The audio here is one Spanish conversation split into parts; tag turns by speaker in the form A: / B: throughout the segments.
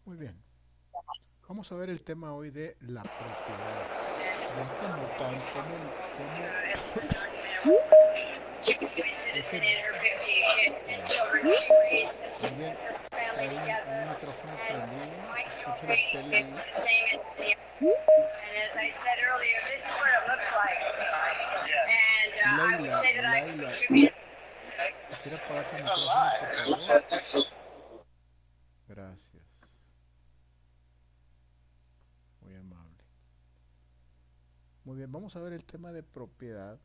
A: Muy bien. Vamos a ver el tema hoy de la propiedad. Ya como tal, como ese... Gracias. ¿Alguien trae un micrófono prendido? ¿Se escucha la tele ahí? Laila, ¿quiere apagar su micrófono, por favor? Gracias. Muy amable. Muy bien, vamos a ver el tema de propiedad.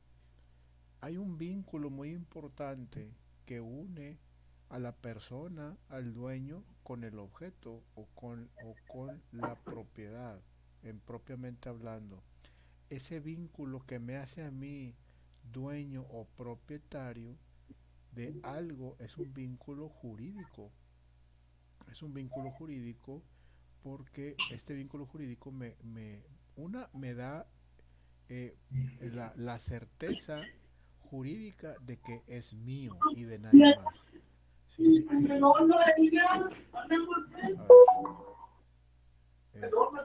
A: Hay un vínculo muy importante que une a la persona, al dueño, con el objeto o con la propiedad, en propiamente hablando. Ese vínculo que me hace a mí dueño o propietario de algo es un vínculo jurídico. Es un vínculo jurídico porque este vínculo jurídico me da eh, la certeza jurídica de que es mío y de nadie más. ¿Sí? A ver,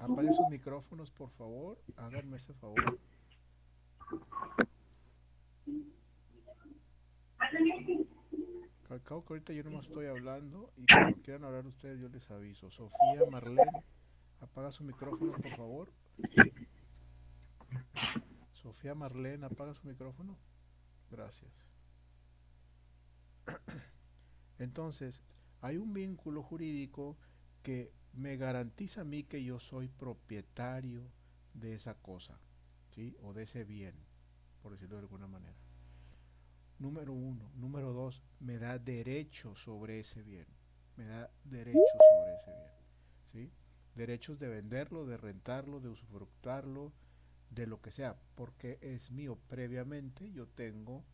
A: apaguen sus micrófonos, por favor. Háganme ese favor. Al cabo que ahorita yo no estoy hablando y cuando quieran hablar ustedes yo les aviso. Sofía, Marlene, apaga su micrófono, por favor. Sofía, Marlene, apaga su micrófono. Gracias. Entonces, hay un vínculo jurídico que me garantiza a mí que yo soy propietario de esa cosa, ¿sí? O de ese bien, por decirlo de alguna manera. Número uno. Número dos, me da derecho sobre ese bien. Me da derechos sobre ese bien, ¿sí? Derechos de venderlo, de rentarlo, de usufructuarlo, de lo que sea, porque es mío. Previamente yo tengo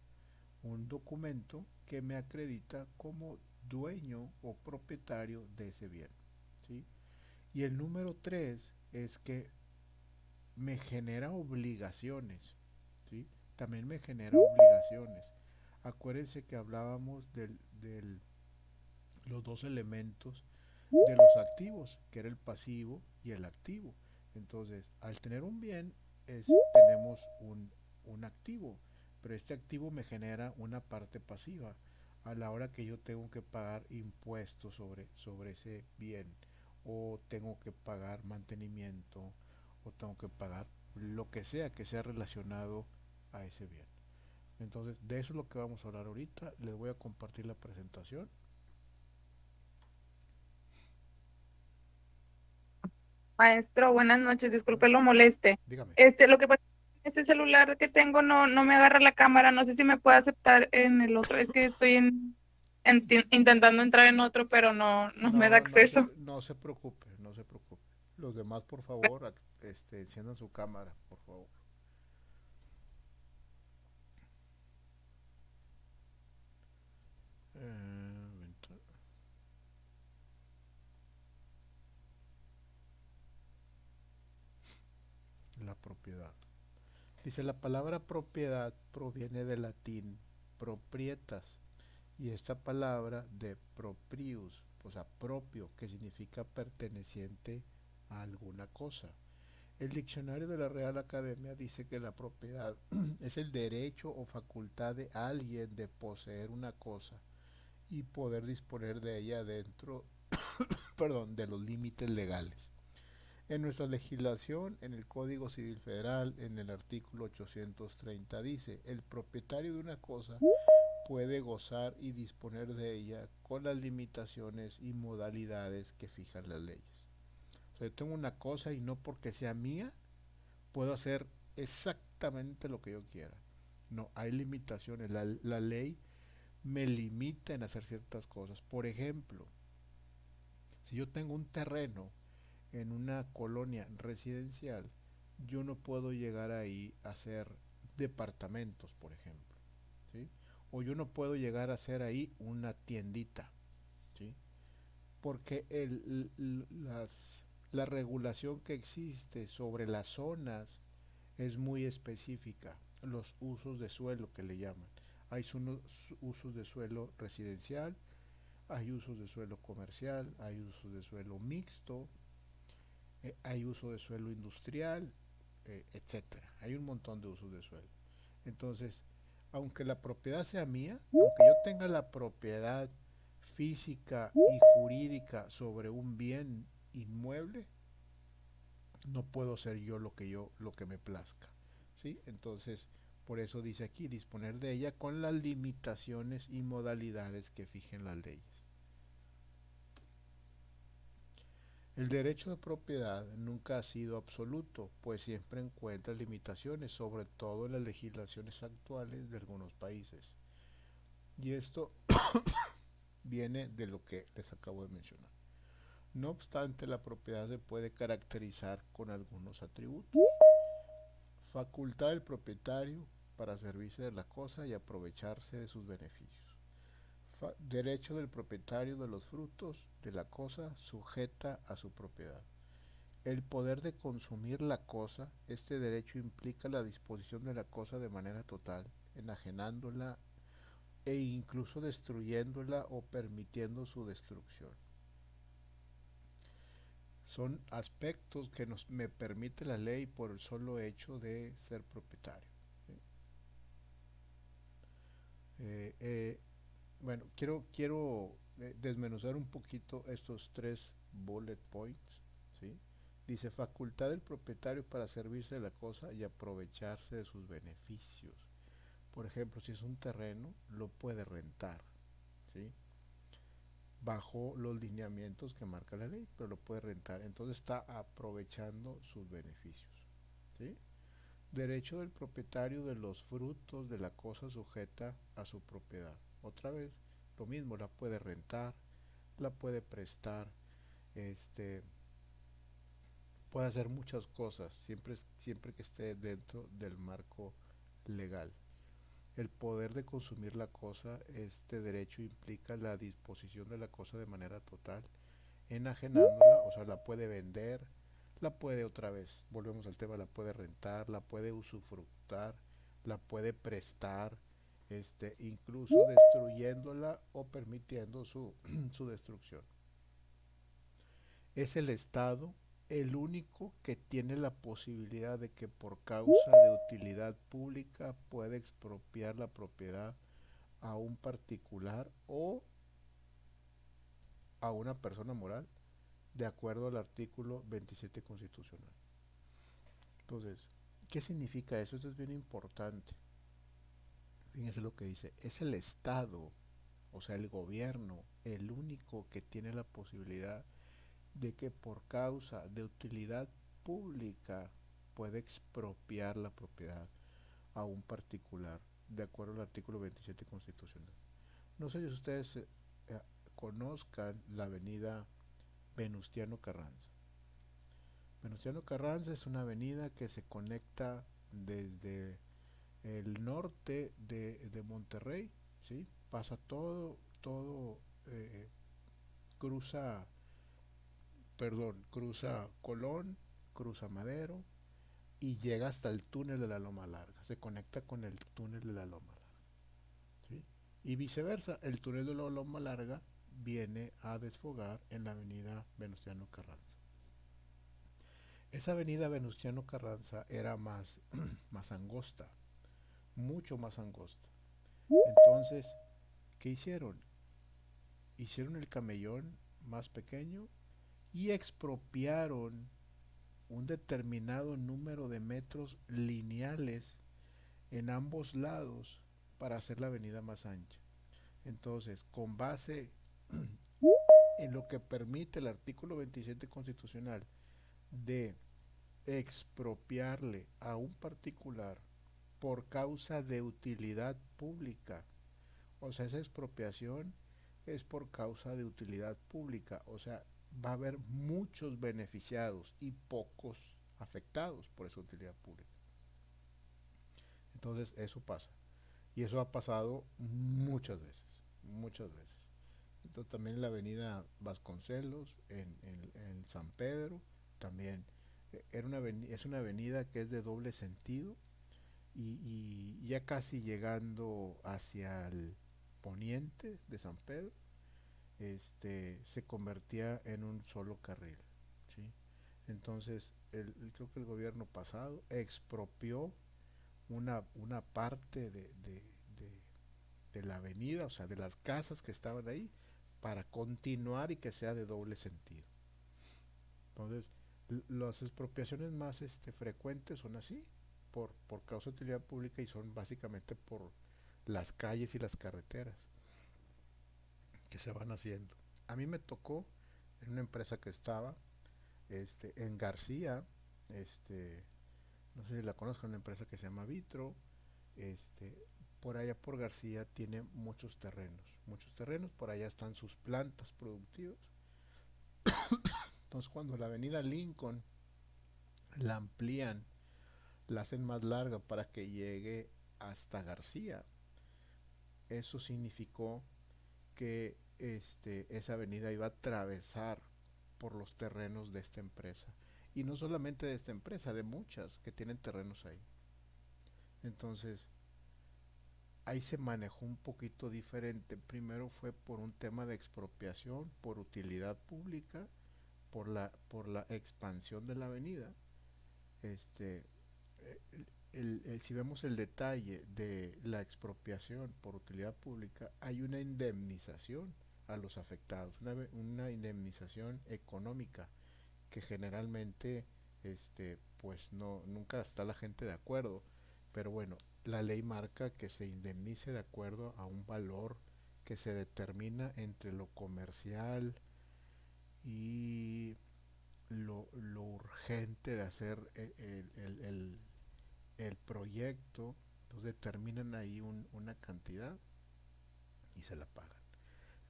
A: un documento que me acredita como dueño o propietario de ese bien, ¿sí? Y el número tres es que me genera obligaciones, ¿sí? También me genera obligaciones. Acuérdense que hablábamos del los dos elementos de los activos, que era el pasivo y el activo. Entonces, al tener un bien, tenemos un activo, pero este activo me genera una parte pasiva a la hora que yo tengo que pagar impuestos sobre ese bien, o tengo que pagar mantenimiento, o tengo que pagar lo que sea relacionado a ese bien. Entonces, de eso es lo que vamos a hablar ahorita. Les voy a compartir la presentación.
B: Maestro, buenas noches, disculpe lo moleste.
A: Dígame.
B: Lo que pasa es que este celular que tengo no me agarra la cámara, no sé si me puede aceptar en el otro, es que estoy intentando entrar en otro, pero no me da acceso.
A: No se preocupe, no se preocupe. Los demás, por favor, enciendan su cámara, por favor. Venta- la propiedad. Dice, la palabra propiedad proviene del latín proprietas y esta palabra de proprius, o sea, propio, que significa perteneciente a alguna cosa. El diccionario de la Real Academia dice que la propiedad es el derecho o facultad de alguien de poseer una cosa y poder disponer de ella dentro, perdón, de los límites legales. En nuestra legislación, en el Código Civil Federal, en el artículo 830 dice, el propietario de una cosa puede gozar y disponer de ella con las limitaciones y modalidades que fijan las leyes. O sea, yo tengo una cosa y no porque sea mía, puedo hacer exactamente lo que yo quiera. No, hay limitaciones. La ley me limita en hacer ciertas cosas. Por ejemplo, si yo tengo un terreno en una colonia residencial, yo no puedo llegar ahí a hacer departamentos, por ejemplo, ¿sí? O yo no puedo llegar a hacer ahí una tiendita, ¿sí? Porque la regulación que existe sobre las zonas es muy específica. Los usos de suelo que le llaman. Hay usos de suelo residencial, hay usos de suelo comercial, hay usos de suelo mixto, hay uso de suelo industrial, etcétera. Hay un montón de usos de suelo. Entonces, aunque la propiedad sea mía, aunque yo tenga la propiedad física y jurídica sobre un bien inmueble, no puedo ser yo lo que me plazca, ¿sí? Entonces, por eso dice aquí disponer de ella con las limitaciones y modalidades que fijen las leyes. El derecho de propiedad nunca ha sido absoluto, pues siempre encuentra limitaciones, sobre todo en las legislaciones actuales de algunos países. Y esto viene de lo que les acabo de mencionar. No obstante, la propiedad se puede caracterizar con algunos atributos. Facultad del propietario para servirse de la cosa y aprovecharse de sus beneficios. Derecho del propietario de los frutos de la cosa sujeta a su propiedad. El poder de consumir la cosa, este derecho implica la disposición de la cosa de manera total, enajenándola e incluso destruyéndola o permitiendo su destrucción. Son aspectos que me permite la ley por el solo hecho de ser propietario. ¿Sí? Eh, eh, bueno, quiero desmenuzar un poquito estos tres bullet points. ¿Sí? Dice facultad del propietario para servirse de la cosa y aprovecharse de sus beneficios. Por ejemplo, si es un terreno, lo puede rentar, ¿sí? Bajo los lineamientos que marca la ley, pero lo puede rentar. Entonces está aprovechando sus beneficios, ¿sí? Derecho del propietario de los frutos de la cosa sujeta a su propiedad. Otra vez, lo mismo, la puede rentar, la puede prestar, este, puede hacer muchas cosas, siempre que esté dentro del marco legal. El poder de consumir la cosa, este derecho implica la disposición de la cosa de manera total, enajenándola, o sea, la puede vender, la puede otra vez, volvemos al tema, la puede rentar, la puede usufructar, la puede prestar, incluso destruyéndola o permitiendo su destrucción. Es el Estado el único que tiene la posibilidad de que por causa de utilidad pública puede expropiar la propiedad a un particular o a una persona moral de acuerdo al artículo 27 constitucional. Entonces, ¿qué significa eso? Esto es bien importante. Fíjense lo que dice, es el Estado, o sea, el gobierno, el único que tiene la posibilidad de que por causa de utilidad pública puede expropiar la propiedad a un particular, de acuerdo al artículo 27 constitucional. No sé si ustedes conozcan la avenida Venustiano Carranza. Venustiano Carranza es una avenida que se conecta desde el norte de Monterrey, ¿sí? Pasa todo, eh, cruza, cruza Colón, cruza Madero y llega hasta el túnel de la Loma Larga, se conecta con el túnel de la Loma Larga, ¿sí? Y viceversa, el túnel de la Loma Larga viene a desfogar en la avenida Venustiano Carranza. Esa avenida Venustiano Carranza era más, más angosta, mucho más angosta. Entonces, ¿qué hicieron? Hicieron el camellón más pequeño y expropiaron un determinado número de metros lineales en ambos lados para hacer la avenida más ancha. Entonces, con base en lo que permite el artículo 27 constitucional de expropiarle a un particular por causa de utilidad pública, o sea, esa expropiación es por causa de utilidad pública, o sea, va a haber muchos beneficiados y pocos afectados por esa utilidad pública. Entonces, eso pasa. Y eso ha pasado muchas veces, muchas veces. Entonces, también en la avenida Vasconcelos, en San Pedro, también es una avenida que es de doble sentido y ya casi llegando hacia el poniente de San Pedro, se convertía en un solo carril, ¿sí? Entonces, creo que el gobierno pasado expropió una parte de la avenida, o sea, de las casas que estaban ahí, para continuar y que sea de doble sentido. Entonces, las expropiaciones más frecuentes son así, por causa de utilidad pública y son básicamente por las calles y las carreteras que se van haciendo. A mí me tocó en una empresa que estaba en García, este, no sé si la conozco, una empresa que se llama Vitro, este, por allá por García tiene muchos terrenos, por allá están sus plantas productivas. Entonces cuando la avenida Lincoln la amplían, la hacen más larga para que llegue hasta García, eso significó que esa avenida iba a atravesar por los terrenos de esta empresa. Y no solamente de esta empresa, de muchas que tienen terrenos ahí. Entonces, ahí se manejó un poquito diferente. Primero fue por un tema de expropiación, por utilidad pública, por la expansión de la avenida. Este, si vemos el detalle de la expropiación por utilidad pública, hay una indemnización a los afectados, una indemnización económica que generalmente pues no nunca está la gente de acuerdo, pero bueno, la ley marca que se indemnice de acuerdo a un valor que se determina entre lo comercial y lo urgente de hacer el proyecto. Entonces determinan ahí una cantidad y se la pagan.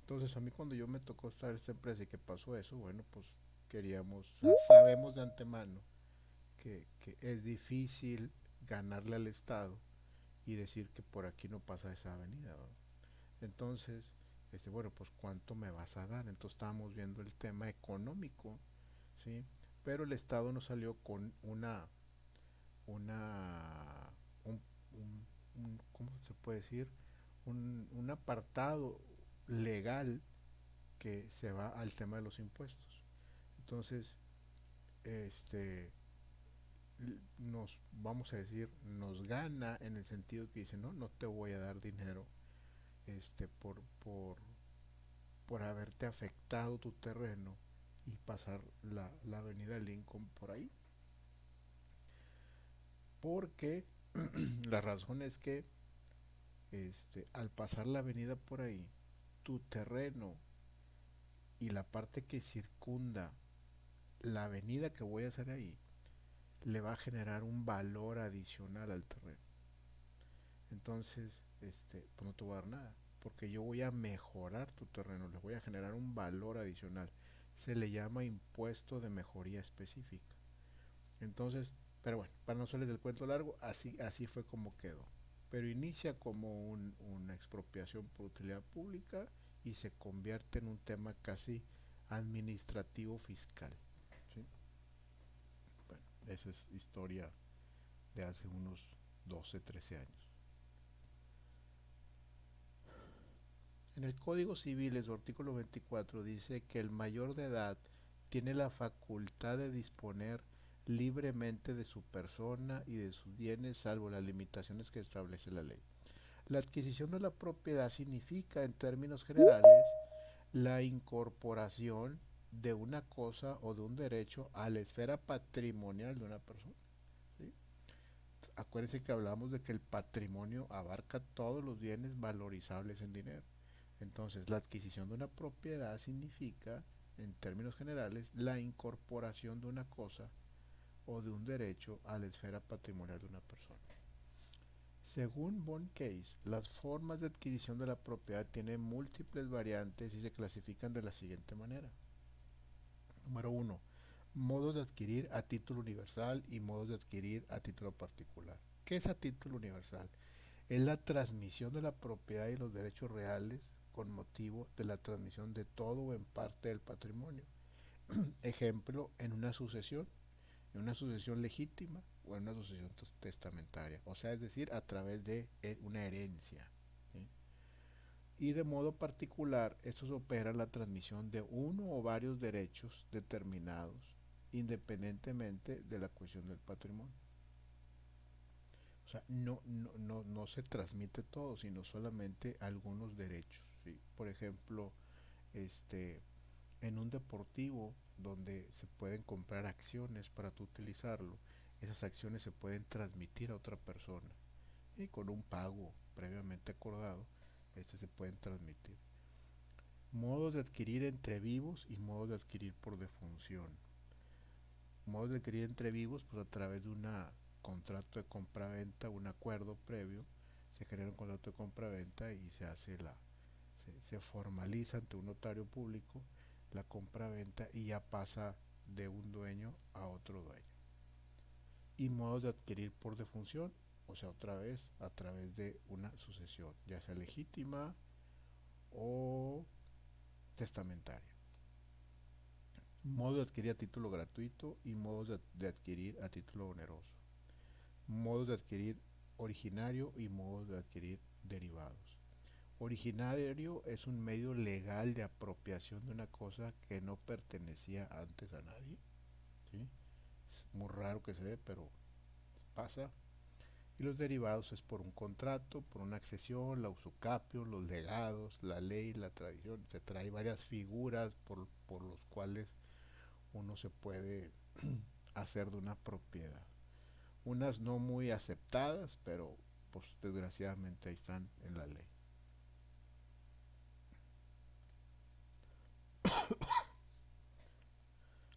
A: Entonces a mí cuando yo me tocó estar en esta empresa y que pasó eso, bueno, pues sabemos de antemano que es difícil ganarle al Estado y decir que por aquí no pasa esa avenida, ¿no? Entonces, bueno, pues cuánto me vas a dar. Entonces estábamos viendo el tema económico, ¿sí? Pero el Estado nos salió con una un, ¿cómo se puede decir? Un apartado legal que se va al tema de los impuestos. Entonces, este vamos a decir, nos gana en el sentido que dice, no, no te voy a dar dinero este por por por haberte afectado tu terreno y pasar la avenida Lincoln por ahí. Porque la razón es que al pasar la avenida por ahí, tu terreno y la parte que circunda la avenida que voy a hacer ahí le va a generar un valor adicional al terreno. Entonces, pues no te voy a dar nada, porque yo voy a mejorar tu terreno, le voy a generar un valor adicional. Se le llama impuesto de mejoría específica. Entonces, pero bueno, para no hacerles el cuento largo, así fue como quedó. Pero inicia como una expropiación por utilidad pública y se convierte en un tema casi administrativo fiscal, ¿sí? Bueno, esa es historia de hace unos 12, 13 años. En el Código Civil, en su artículo 24, dice que el mayor de edad tiene la facultad de disponer libremente de su persona y de sus bienes, salvo las limitaciones que establece la ley. La adquisición de la propiedad significa, en términos generales, la incorporación de una cosa o de un derecho a la esfera patrimonial de una persona, ¿sí? Acuérdense que hablamos de que el patrimonio abarca todos los bienes valorizables en dinero. Entonces, la adquisición de una propiedad significa, en términos generales, la incorporación de una cosa o de un derecho a la esfera patrimonial de una persona. Según Von Case, las formas de adquisición de la propiedad tienen múltiples variantes y se clasifican de la siguiente manera. Número 1. Modos de adquirir a título universal y modos de adquirir a título particular. ¿Qué es a título universal? Es la transmisión de la propiedad y los derechos reales con motivo de la transmisión de todo o en parte del patrimonio. Ejemplo, en una sucesión legítima o en una sucesión testamentaria. O sea, es decir, a través de una herencia, ¿sí? Y de modo particular, estos operan la transmisión de uno o varios derechos determinados, independientemente de la cuestión del patrimonio. O sea, no se transmite todo, sino solamente algunos derechos, ¿sí? Por ejemplo, este, en un deportivo donde se pueden comprar acciones para tú utilizarlo, esas acciones se pueden transmitir a otra persona y con un pago previamente acordado, se pueden transmitir. Modos de adquirir entre vivos y modos de adquirir por defunción. Modos de adquirir entre vivos, pues a través de un contrato de compra-venta, un acuerdo previo, se genera un contrato de compra-venta y se formaliza ante un notario público la compra-venta y ya pasa de un dueño a otro dueño. Y modos de adquirir por defunción, o sea, otra vez a través de una sucesión, ya sea legítima o testamentaria. Modo de adquirir a título gratuito y modos de adquirir a título oneroso. Modos de adquirir originario y modos de adquirir derivados. Originario es un medio legal de apropiación de una cosa que no pertenecía antes a nadie, ¿sí? Es muy raro que se dé, pero pasa. Y los derivados es por un contrato, por una accesión, la usucapio, los legados, la ley, la tradición. Se trae varias figuras por los cuales uno se puede hacer de una propiedad. Unas no muy aceptadas, pero pues desgraciadamente ahí están en la ley.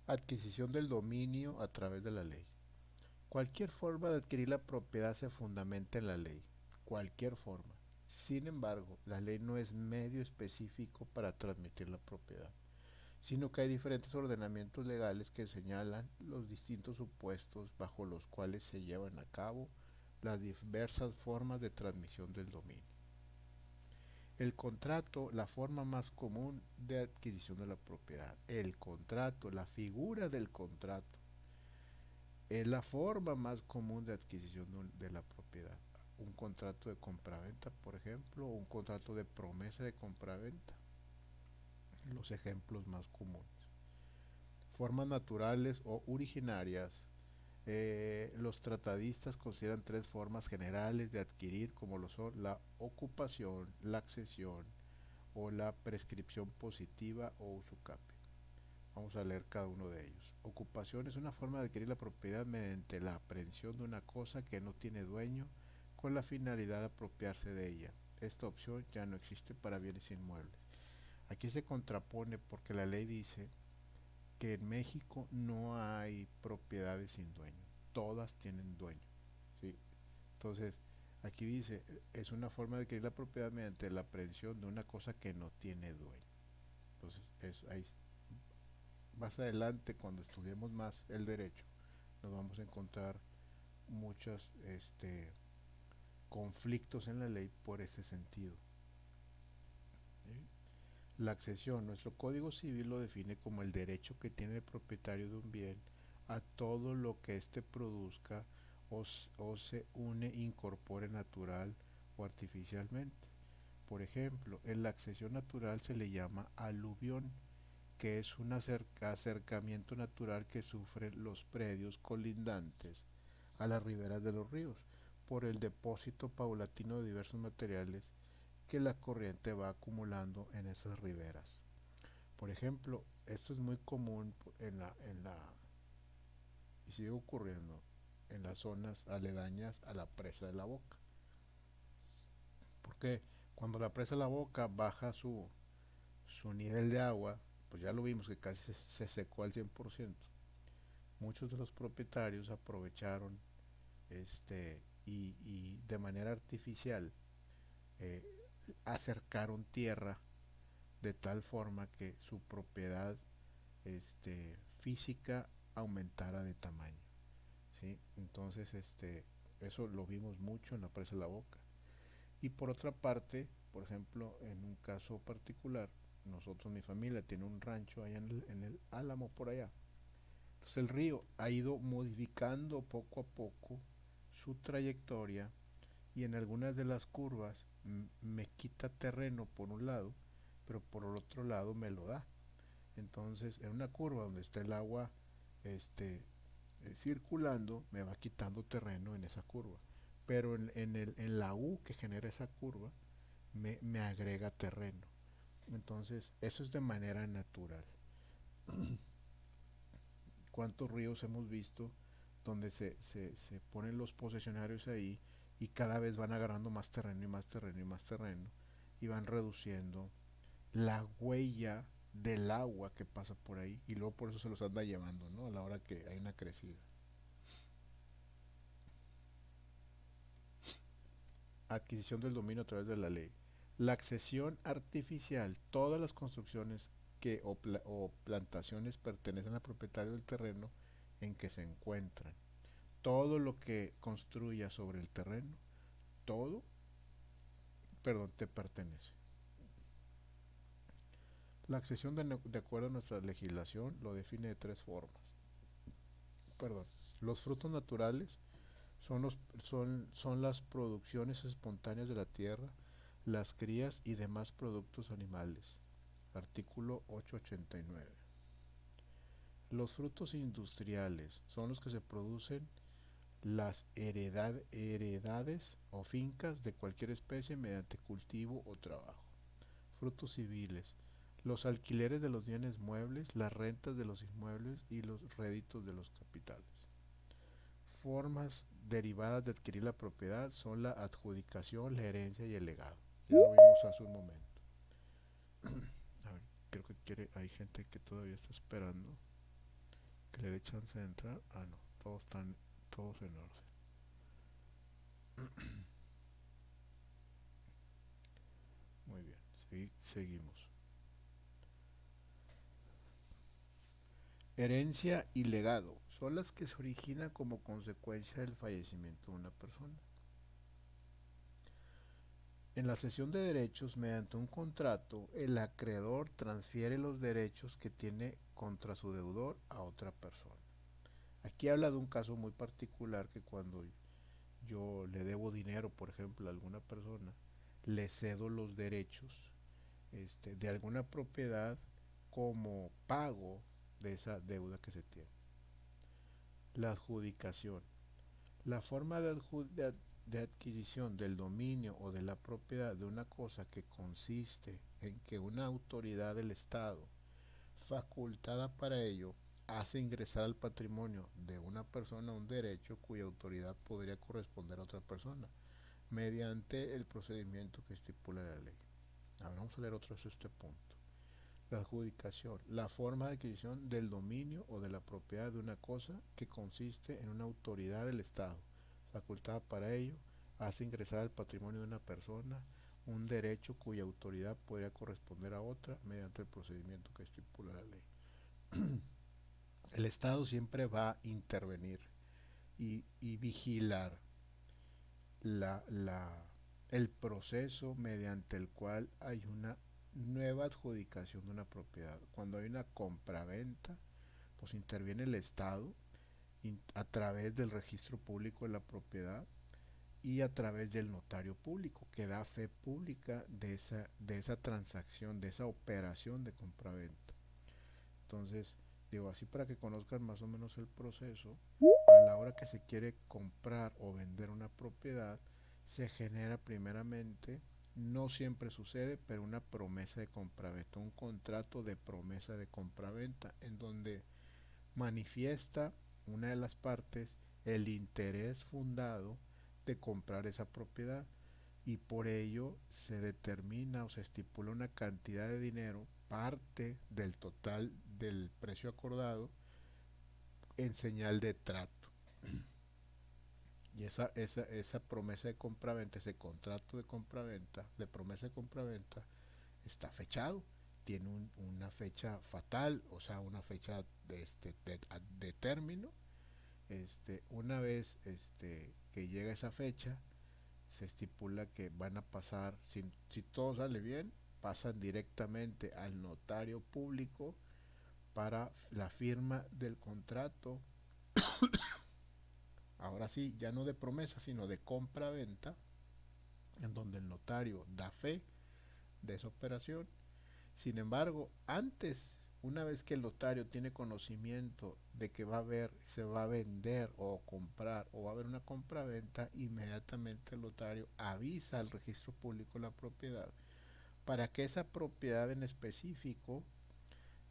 A: Adquisición del dominio a través de la ley. Cualquier forma de adquirir la propiedad se fundamenta en la ley. Cualquier forma. Sin embargo, la ley no es medio específico para transmitir la propiedad, sino que hay diferentes ordenamientos legales que señalan los distintos supuestos bajo los cuales se llevan a cabo las diversas formas de transmisión del dominio. El contrato, la forma más común de adquisición de la propiedad. El contrato, la figura del contrato, es la forma más común de adquisición de la propiedad. Un contrato de compraventa, por ejemplo, o un contrato de promesa de compraventa. Los ejemplos más comunes. Formas naturales o originarias. Los tratadistas consideran tres formas generales de adquirir, como lo son la ocupación, la accesión o la prescripción positiva o usucapio. Vamos a leer cada uno de ellos. Ocupación es una forma de adquirir la propiedad mediante la aprehensión de una cosa que no tiene dueño con la finalidad de apropiarse de ella. Esta opción ya no existe para bienes inmuebles. Aquí se contrapone porque la ley dice que en México no hay propiedades sin dueño, todas tienen dueño, ¿sí? Entonces, aquí dice, es una forma de adquirir la propiedad mediante la aprehensión de una cosa que no tiene dueño. Entonces, ahí, más adelante, cuando estudiemos más el derecho, nos vamos a encontrar muchos conflictos en la ley por ese sentido, ¿sí? La accesión, nuestro Código Civil lo define como el derecho que tiene el propietario de un bien a todo lo que éste produzca o se une, incorpore natural o artificialmente. Por ejemplo, en la accesión natural se le llama aluvión, que es un acercamiento natural que sufren los predios colindantes a las riberas de los ríos por el depósito paulatino de diversos materiales que la corriente va acumulando en esas riberas. Por ejemplo, esto es muy común y sigue ocurriendo en las zonas aledañas a la presa de la Boca, porque cuando la presa de la Boca baja su nivel de agua, pues ya lo vimos que casi se secó al 100%. Muchos de los propietarios aprovecharon y de manera artificial eh, acercaron tierra de tal forma que su propiedad física aumentara de tamaño, ¿sí? Entonces eso lo vimos mucho en la presa de la Boca. Y por otra parte, por ejemplo, en un caso particular, nosotros, mi familia, tiene un rancho allá en el Álamo por allá. Entonces el río ha ido modificando poco a poco su trayectoria y en algunas de las curvas me quita terreno por un lado, pero por el otro lado me lo da. Entonces, en una curva donde está el agua este, circulando, me va quitando terreno en esa curva. Pero en la U que genera esa curva, me agrega terreno. Entonces, eso es de manera natural. ¿Cuántos ríos hemos visto donde se ponen los posesionarios ahí y cada vez van agarrando más terreno y más terreno y más terreno y van reduciendo la huella del agua que pasa por ahí y luego por eso se los anda llevando, ¿no? A la hora que hay una crecida. Adquisición del dominio a través de la ley. La accesión artificial, todas las construcciones o plantaciones pertenecen al propietario del terreno en que se encuentran. Todo lo que construya sobre el terreno, todo, perdón, te pertenece. La accesión de acuerdo a nuestra legislación lo define de tres formas. Perdón. Los frutos naturales son las producciones espontáneas de la tierra, las crías y demás productos animales. Artículo 889. Los frutos industriales son los que se producen las heredades o fincas de cualquier especie mediante cultivo o trabajo. Frutos civiles, los alquileres de los bienes muebles, las rentas de los inmuebles y los réditos de los capitales. Formas derivadas de adquirir la propiedad son la adjudicación, la herencia y el legado. Ya lo vimos hace un momento. A ver, creo que hay gente que todavía está esperando que le dé chance de entrar. Ah, no, todos en orden. Muy bien, seguimos. Herencia y legado son las que se originan como consecuencia del fallecimiento de una persona. En la cesión de derechos, mediante un contrato, el acreedor transfiere los derechos que tiene contra su deudor a otra persona. Aquí habla de un caso muy particular que cuando yo le debo dinero, por ejemplo, a alguna persona, le cedo los derechos de alguna propiedad como pago de esa deuda que se tiene. La adjudicación. La forma de adquisición del dominio o de la propiedad de una cosa que consiste en que una autoridad del Estado, facultada para ello, hace ingresar al patrimonio de una persona un derecho cuya autoridad podría corresponder a otra persona, mediante el procedimiento que estipula la ley. Ahora vamos a leer otra vez este punto. La adjudicación, la forma de adquisición del dominio o de la propiedad de una cosa que consiste en una autoridad del Estado, facultada para ello, hace ingresar al patrimonio de una persona un derecho cuya autoridad podría corresponder a otra mediante el procedimiento que estipula la ley. El Estado siempre va a intervenir y vigilar la, la, el proceso mediante el cual hay una nueva adjudicación de una propiedad. Cuando hay una compraventa, pues interviene el Estado a través del registro público de la propiedad y a través del notario público que da fe pública de esa transacción, de esa operación de compraventa. Entonces, digo así para que conozcan más o menos el proceso, a la hora que se quiere comprar o vender una propiedad, se genera primeramente, no siempre sucede, pero una promesa de compraventa, un contrato de promesa de compraventa, en donde manifiesta una de las partes el interés fundado de comprar esa propiedad y por ello se determina o se estipula una cantidad de dinero, parte del total del precio acordado, en señal de trato. Y esa promesa de compraventa, ese contrato de compraventa, de promesa de compraventa, está fechado. Tiene una fecha fatal, o sea, una fecha de término. Una vez que llega esa fecha, se estipula que van a pasar, si todo sale bien, pasan directamente al notario público para la firma del contrato. Ahora sí, ya no de promesa, sino de compra-venta, en donde el notario da fe de esa operación. Sin embargo, antes, una vez que el notario tiene conocimiento de que va a haber, se va a vender o comprar o va a haber una compra-venta, inmediatamente el notario avisa al registro público la propiedad para que esa propiedad en específico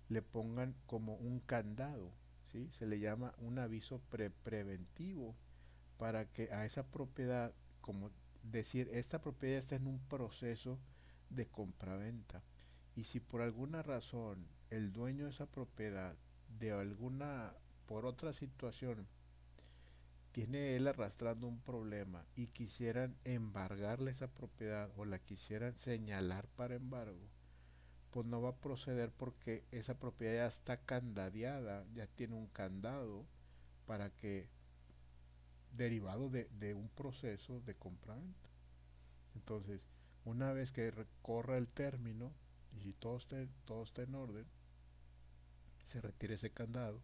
A: le pongan como un candado, ¿sí? Se le llama un aviso preventivo para que a esa propiedad, como decir, esta propiedad está en un proceso de compraventa. Y si por alguna razón el dueño de esa propiedad, de alguna, por otra situación, tiene él arrastrando un problema y quisieran embargarle esa propiedad o la quisieran señalar para embargo, pues no va a proceder porque esa propiedad ya está candadeada, ya tiene un candado para que derivado de un proceso de compraventa. Entonces, una vez que recorra el término y si todo está en orden, se retira ese candado,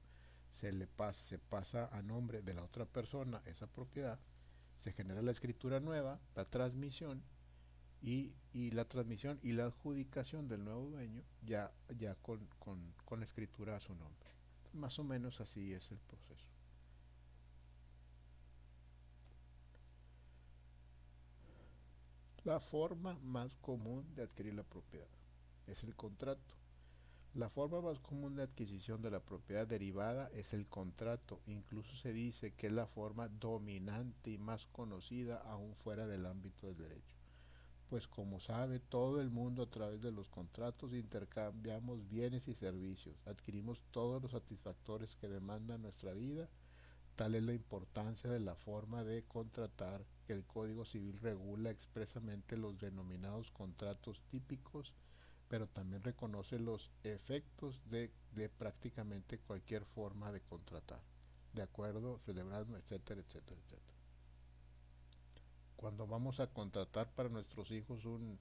A: se pasa a nombre de la otra persona esa propiedad, se genera la escritura nueva, la transmisión y la transmisión y la adjudicación del nuevo dueño ya con la escritura a su nombre. Más o menos así es el proceso. La forma más común de adquirir la propiedad es el contrato. La forma más común de adquisición de la propiedad derivada es el contrato. Incluso se dice que es la forma dominante y más conocida aún fuera del ámbito del derecho. Pues como sabe todo el mundo, a través de los contratos intercambiamos bienes y servicios, adquirimos todos los satisfactores que demanda nuestra vida. Tal es la importancia de la forma de contratar que el Código Civil regula expresamente los denominados contratos típicos, pero también reconoce los efectos de prácticamente cualquier forma de contratar, de acuerdo, celebrando, etcétera, etcétera, etcétera. Cuando vamos a contratar para nuestros hijos un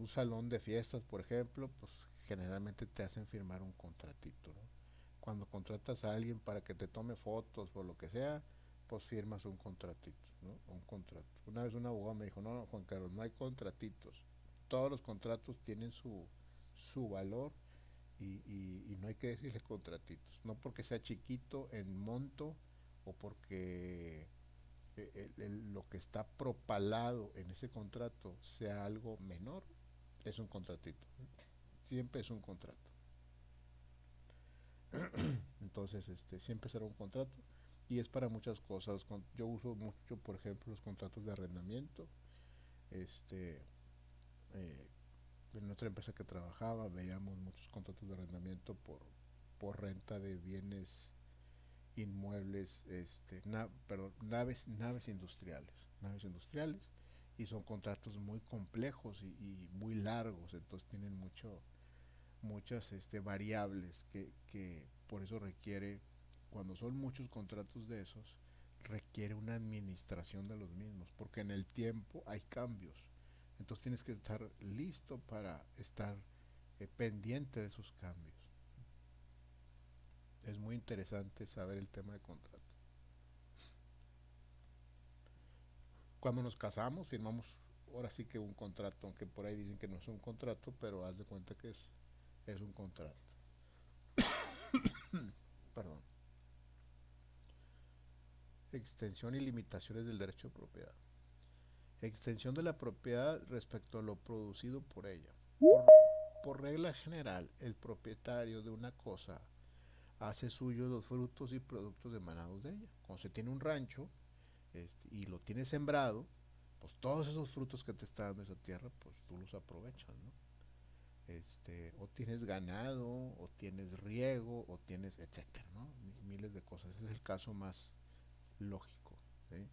A: salón de fiestas, por ejemplo, pues generalmente te hacen firmar un contratito, ¿no? Cuando contratas a alguien para que te tome fotos o lo que sea, pues firmas un contratito, ¿no? Un contrato. Una vez un abogado me dijo, no, Juan Carlos, no hay contratitos. Todos los contratos tienen su valor y no hay que decirle contratitos. No porque sea chiquito en monto o porque lo que está propalado en ese contrato sea algo menor, es un contratito. Siempre es un contrato. Entonces, siempre será un contrato y es para muchas cosas. Yo uso mucho, por ejemplo, los contratos de arrendamiento. Este, eh, en otra empresa que trabajaba veíamos muchos contratos de arrendamiento por renta de bienes inmuebles, perdón, naves industriales, y son contratos muy complejos y muy largos, entonces tienen muchas variables que por eso requiere, cuando son muchos contratos de esos, requiere una administración de los mismos, porque en el tiempo hay cambios, entonces tienes que estar listo para estar pendiente de esos cambios. Es muy interesante saber el tema de contrato. Cuando nos casamos firmamos ahora sí que un contrato, aunque por ahí dicen que no es un contrato, pero haz de cuenta que es un contrato. Perdón. Extensión y limitaciones del derecho de propiedad. Extensión de la propiedad respecto a lo producido por ella. Por regla general, el propietario de una cosa hace suyo los frutos y productos emanados de ella. Cuando se tiene un rancho y lo tiene sembrado, pues todos esos frutos que te está dando esa tierra, pues tú los aprovechas, ¿no? O tienes ganado, o tienes riego, o tienes, etcétera, ¿no? Miles de cosas. Ese es el caso más lógico, ¿sí?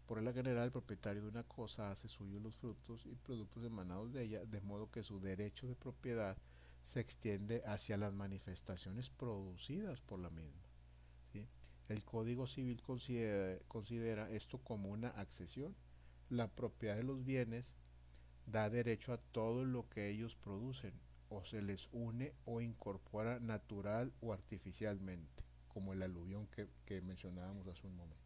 A: Por regla general, el propietario de una cosa hace suyo los frutos y productos emanados de ella, de modo que su derecho de propiedad se extiende hacia las manifestaciones producidas por la misma, ¿sí? El Código Civil considera esto como una accesión. La propiedad de los bienes da derecho a todo lo que ellos producen, o se les une o incorpora natural o artificialmente, como el aluvión que mencionábamos hace un momento.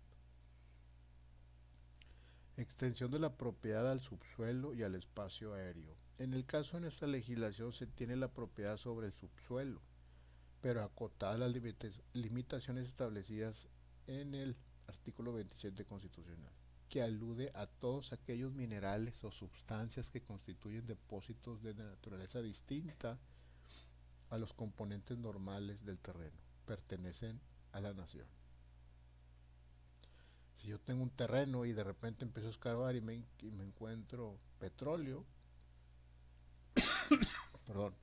A: Extensión de la propiedad al subsuelo y al espacio aéreo. En el caso de nuestra legislación se tiene la propiedad sobre el subsuelo, pero acotada a las limitaciones establecidas en el artículo 27 constitucional, que alude a todos aquellos minerales o sustancias que constituyen depósitos de naturaleza distinta a los componentes normales del terreno, pertenecen a la nación. Si yo tengo un terreno y de repente empiezo a escarbar y me encuentro petróleo, perdón,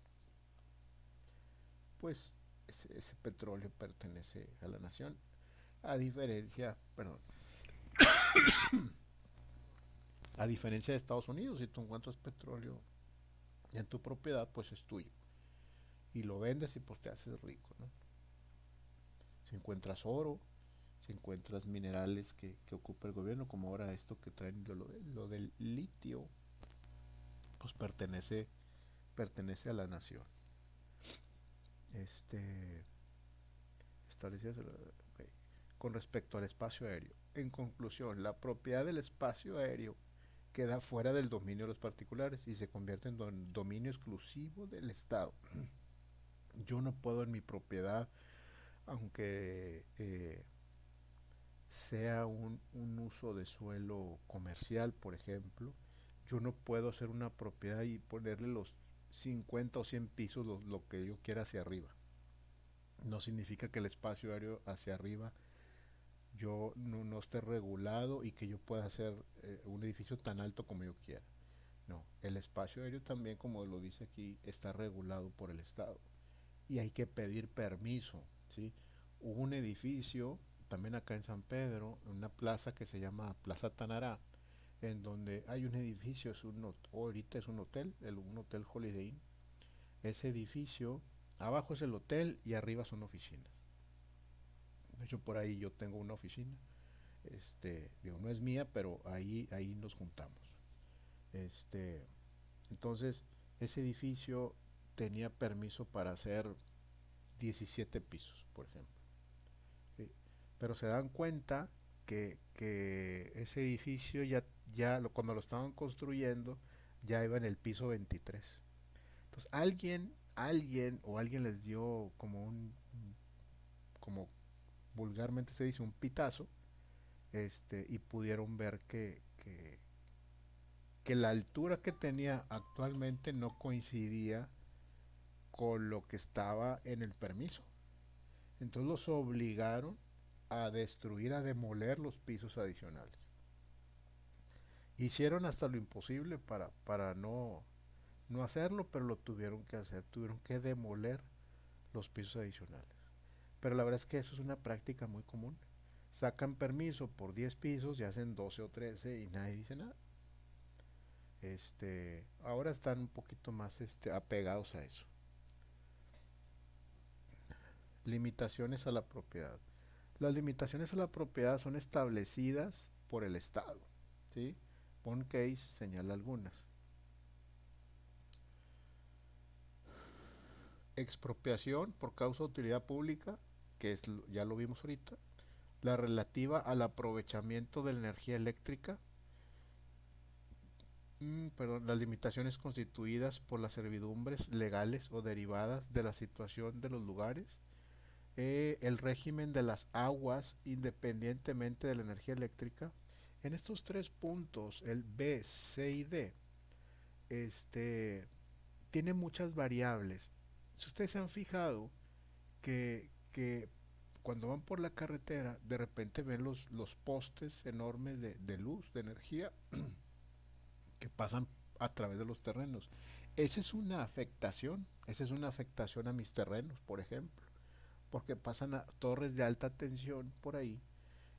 A: pues ese petróleo pertenece a la nación, a diferencia, perdón, a diferencia de Estados Unidos. Si tú encuentras petróleo en tu propiedad, pues es tuyo y lo vendes y pues te haces rico, ¿no? Si encuentras oro, si encuentras minerales que ocupa el gobierno, como ahora esto que traen lo del litio, pues pertenece a la nación. Este, establecidas, okay. Con respecto al espacio aéreo. En conclusión, la propiedad del espacio aéreo queda fuera del dominio de los particulares y se convierte en dominio exclusivo del Estado. Yo no puedo en mi propiedad, aunque sea un uso de suelo comercial, por ejemplo, yo no puedo hacer una propiedad y ponerle los 50 o 100 pisos lo que yo quiera hacia arriba. No significa que el espacio aéreo hacia arriba yo no esté regulado y que yo pueda hacer un edificio tan alto como yo quiera. No, el espacio aéreo también, como lo dice aquí, está regulado por el Estado y hay que pedir permiso, ¿sí? Hubo un edificio también acá en San Pedro, en una plaza que se llama Plaza Tanará, en donde hay un edificio, ahorita es un hotel, un hotel Holiday Inn. Ese edificio, abajo es el hotel y arriba son oficinas. De hecho, por ahí yo tengo una oficina. Digo, no es mía, pero ahí nos juntamos. Este, entonces, ese edificio tenía permiso para hacer 17 pisos, por ejemplo. ¿Sí? Pero se dan cuenta que ese edificio cuando lo estaban construyendo, ya iba en el piso 23. Entonces, alguien les dio como vulgarmente se dice, un pitazo, y pudieron ver que la altura que tenía actualmente no coincidía con lo que estaba en el permiso. Entonces los obligaron a destruir, a demoler los pisos adicionales. Hicieron hasta lo imposible para no hacerlo, pero lo tuvieron que hacer, tuvieron que demoler los pisos adicionales. Pero la verdad es que eso es una práctica muy común. Sacan permiso por 10 pisos y hacen 12 o 13 y nadie dice nada. Ahora están un poquito más apegados a eso. Limitaciones a la propiedad. Las limitaciones a la propiedad son establecidas por el Estado, ¿sí? Pon Case señala algunas. Expropiación por causa de utilidad pública, que ya lo vimos ahorita. La relativa al aprovechamiento de la energía eléctrica. Perdón, las limitaciones constituidas por las servidumbres legales o derivadas de la situación de los lugares. El régimen de las aguas independientemente de la energía eléctrica. En estos tres puntos, el B, C y D, tiene muchas variables. Si ustedes se han fijado que cuando van por la carretera, de repente ven los postes enormes de luz, de energía, que pasan a través de los terrenos. Esa es una afectación a mis terrenos, por ejemplo, porque pasan a torres de alta tensión por ahí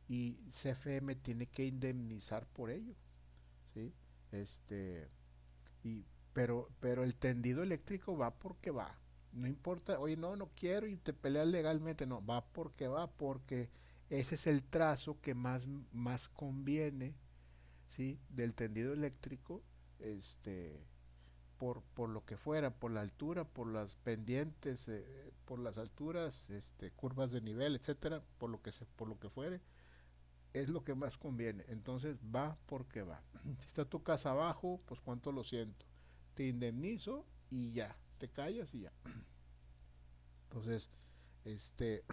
A: y CFM tiene que indemnizar por ello, ¿sí? Este, y, pero el tendido eléctrico va porque va. No importa, oye, no quiero y te peleas legalmente, no, va porque ese es el trazo que más conviene, ¿sí? Del tendido eléctrico, este, por lo que fuera, por la altura, por las pendientes, por las alturas, curvas de nivel, etcétera, por lo que fuere, es lo que más conviene. Entonces va porque va. Si está tu casa abajo, pues cuánto lo siento. Te indemnizo y ya. Te callas y ya. Entonces, este,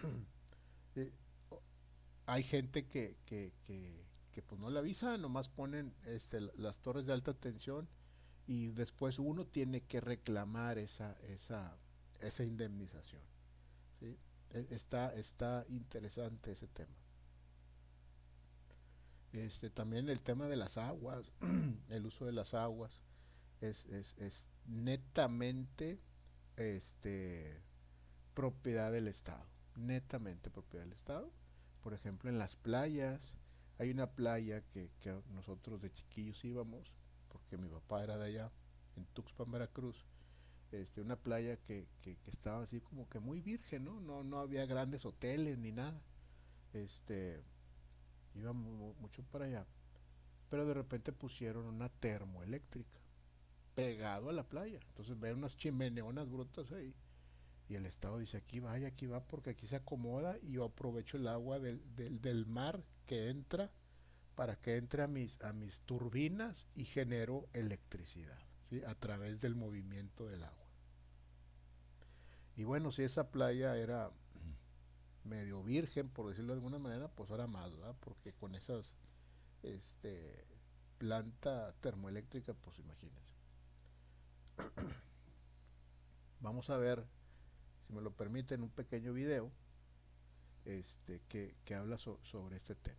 A: eh, hay gente que pues no le avisa, nomás ponen las torres de alta tensión y después uno tiene que reclamar esa indemnización. ¿Sí? Está interesante ese tema. También el tema de las aguas, el uso de las aguas es netamente este, propiedad del Estado, netamente propiedad del Estado. Por ejemplo, en las playas, hay una playa que nosotros de chiquillos íbamos, porque mi papá era de allá, en Tuxpan, Veracruz, una playa que estaba así como que muy virgen, ¿no? No había grandes hoteles ni nada. Este, íbamos mucho para allá, pero de repente pusieron una termoeléctrica pegado a la playa. Entonces ven unas chimeneonas brutas ahí. Y el Estado dice, aquí va, porque aquí se acomoda y yo aprovecho el agua del mar que entra para que entre a mis turbinas y genero electricidad, ¿sí? A través del movimiento del agua. Y bueno, si esa playa era medio virgen, por decirlo de alguna manera, pues ahora más, ¿verdad? Porque con esas este, planta termoeléctrica, pues imagínense. Vamos a ver, si me lo permiten, un pequeño video que habla sobre este tema.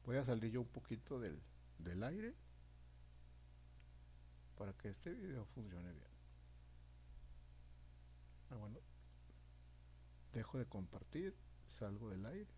A: Voy a salir yo un poquito del aire para que este video funcione bien. Bueno, dejo de compartir, salgo del aire.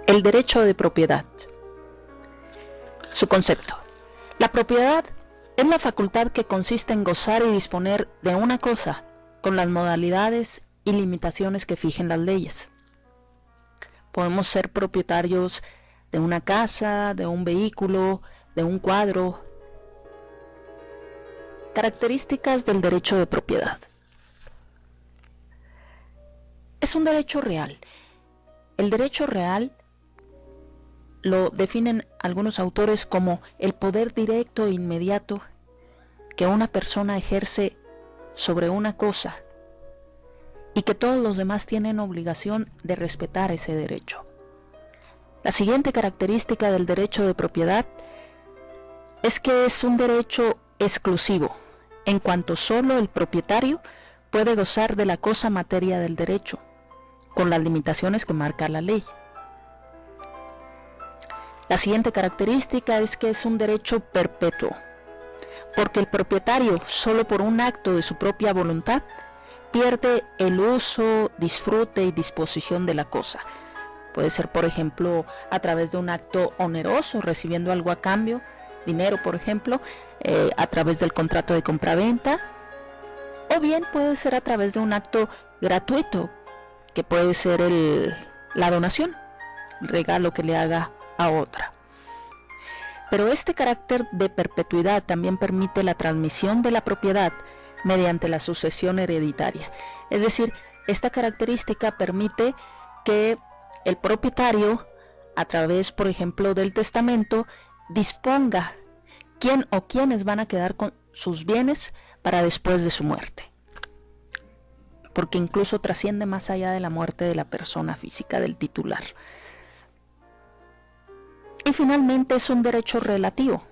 C: El derecho de propiedad. Su concepto. La propiedad es la facultad que consiste en gozar y disponer de una cosa con las modalidades y limitaciones que fijen las leyes. Podemos ser propietarios de una casa, de un vehículo, de un cuadro. Características del derecho de propiedad. Es un derecho real. El derecho real lo definen algunos autores como el poder directo e inmediato que una persona ejerce sobre una cosa y que todos los demás tienen obligación de respetar ese derecho. La siguiente característica del derecho de propiedad es que es un derecho exclusivo, en cuanto solo el propietario puede gozar de la cosa materia del derecho, con las limitaciones que marca la ley. La siguiente característica es que es un derecho perpetuo, porque el propietario, solo por un acto de su propia voluntad, pierde el uso, disfrute y disposición de la cosa. Puede ser, por ejemplo, a través de un acto oneroso, recibiendo algo a cambio, dinero, por ejemplo, a través del contrato de compraventa, o bien puede ser a través de un acto gratuito, que puede ser la donación, el regalo que le haga a otra. Pero este carácter de perpetuidad también permite la transmisión de la propiedad mediante la sucesión hereditaria. Es decir, esta característica permite que el propietario, a través, por ejemplo, del testamento, disponga quién o quiénes van a quedar con sus bienes para después de su muerte. Porque incluso trasciende más allá de la muerte de la persona física, del titular. Y finalmente es un derecho relativo.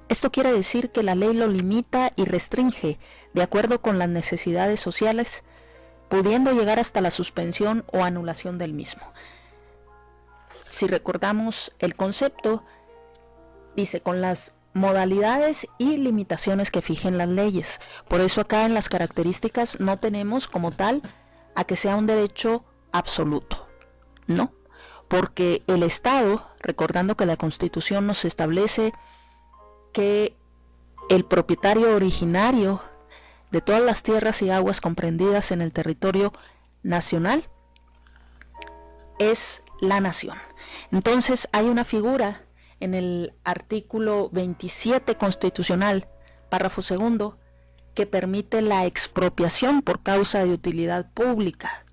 C: Esto quiere decir que la ley lo limita y restringe de acuerdo con las necesidades sociales, pudiendo llegar hasta la suspensión o anulación del mismo. Si recordamos el concepto, dice con las modalidades y limitaciones que fijen las leyes. Por eso acá en las características no tenemos como tal a que sea un derecho absoluto, no, porque el Estado, recordando que la Constitución nos establece que el propietario originario de todas las tierras y aguas comprendidas en el territorio nacional es la nación. Entonces hay una figura en el artículo 27 constitucional, párrafo segundo, que permite la expropiación por causa de utilidad pública.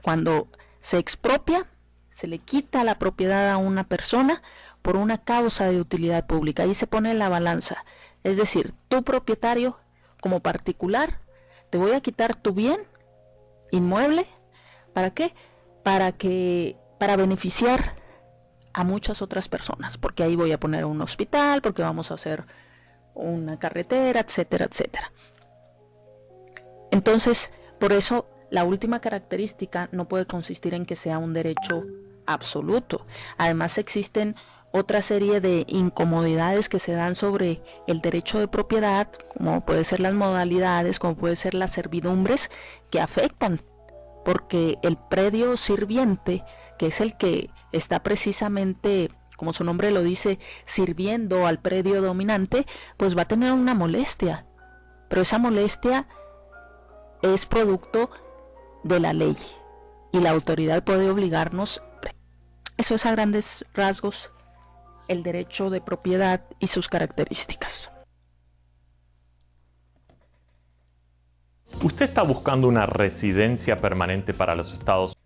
C: Cuando se expropia, se le quita la propiedad a una persona por una causa de utilidad pública. Ahí se pone en la balanza. Es decir, tu propietario, como particular, te voy a quitar tu bien inmueble. ¿Para qué? Para beneficiar a muchas otras personas, porque ahí voy a poner un hospital, porque vamos a hacer una carretera, etcétera, etcétera. Entonces, por eso la última característica no puede consistir en que sea un derecho absoluto. Además existen otra serie de incomodidades que se dan sobre el derecho de propiedad, como pueden ser las modalidades, como pueden ser las servidumbres, que afectan, porque el predio sirviente, que es el que está precisamente, como su nombre lo dice, sirviendo al predio dominante, pues va a tener una molestia, pero esa molestia es producto de la ley y la autoridad puede obligarnos. Eso es a grandes rasgos el derecho de propiedad y sus características.
D: ¿Usted está buscando una residencia permanente para los Estados Unidos?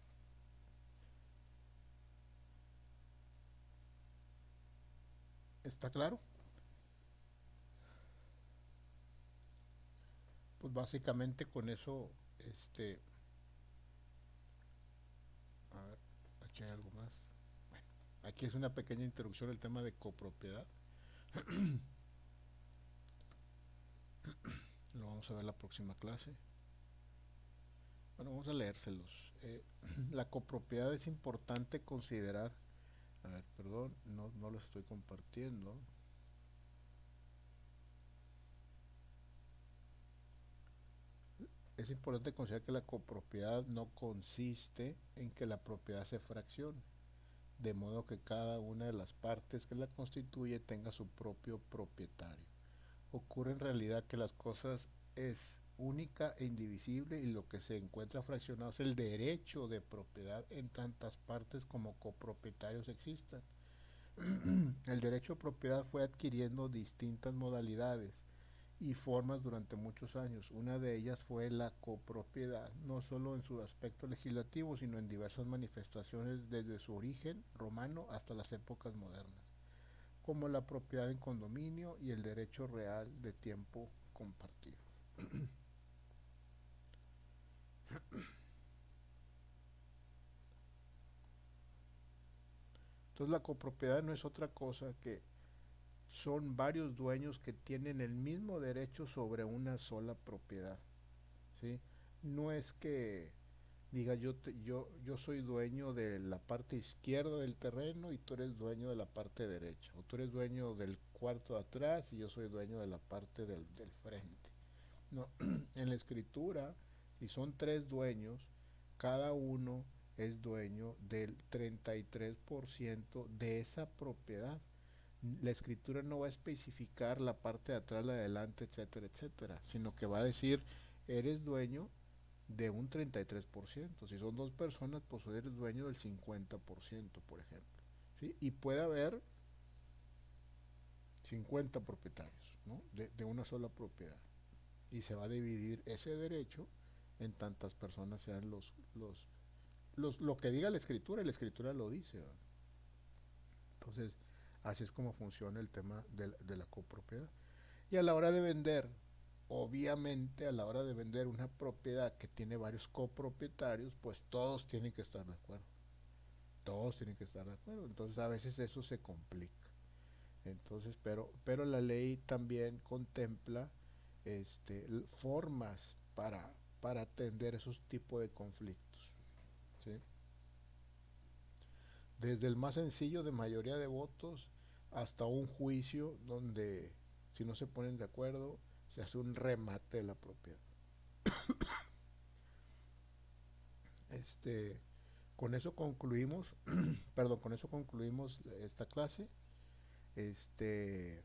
A: ¿Está claro? Pues básicamente con eso, a ver, aquí hay algo más. Bueno, aquí es una pequeña introducción al tema de copropiedad. Lo vamos a ver la próxima clase. Bueno, vamos a leérselos. La copropiedad es importante considerar. A ver, perdón, no lo estoy compartiendo. Es importante considerar que la copropiedad no consiste en que la propiedad se fraccione, de modo que cada una de las partes que la constituye tenga su propio propietario. Ocurre en realidad que las cosas es única e indivisible y lo que se encuentra fraccionado es el derecho de propiedad en tantas partes como copropietarios existan. El derecho de propiedad fue adquiriendo distintas modalidades y formas durante muchos años. Una de ellas fue la copropiedad, no solo en su aspecto legislativo, sino en diversas manifestaciones desde su origen romano hasta las épocas modernas, como la propiedad en condominio y el derecho real de tiempo compartido. Entonces la copropiedad no es otra cosa que son varios dueños que tienen el mismo derecho sobre una sola propiedad, ¿sí? No es que diga yo soy dueño de la parte izquierda del terreno y tú eres dueño de la parte derecha, o tú eres dueño del cuarto de atrás y yo soy dueño de la parte del frente. No, en la escritura, si son tres dueños, cada uno es dueño del 33% de esa propiedad. La escritura no va a especificar la parte de atrás, la de adelante, etcétera, etcétera, sino que va a decir, eres dueño de un 33%. Si son dos personas, pues eres dueño del 50%, por ejemplo, ¿sí? Y puede haber 50 propietarios, ¿no? de una sola propiedad. Y se va a dividir ese derecho en tantas personas sean lo que diga la escritura, y la escritura lo dice, ¿verdad? Entonces, así es como funciona el tema de la copropiedad. Y a la hora de vender, obviamente a la hora de vender una propiedad que tiene varios copropietarios, pues todos tienen que estar de acuerdo. Todos tienen que estar de acuerdo. Entonces a veces eso se complica. Entonces, pero la ley también contempla formas para atender esos tipos de conflictos, ¿sí? Desde el más sencillo de mayoría de votos hasta un juicio donde si no se ponen de acuerdo se hace un remate de la propiedad. Este, con eso concluimos, perdón, con eso concluimos esta clase. Este,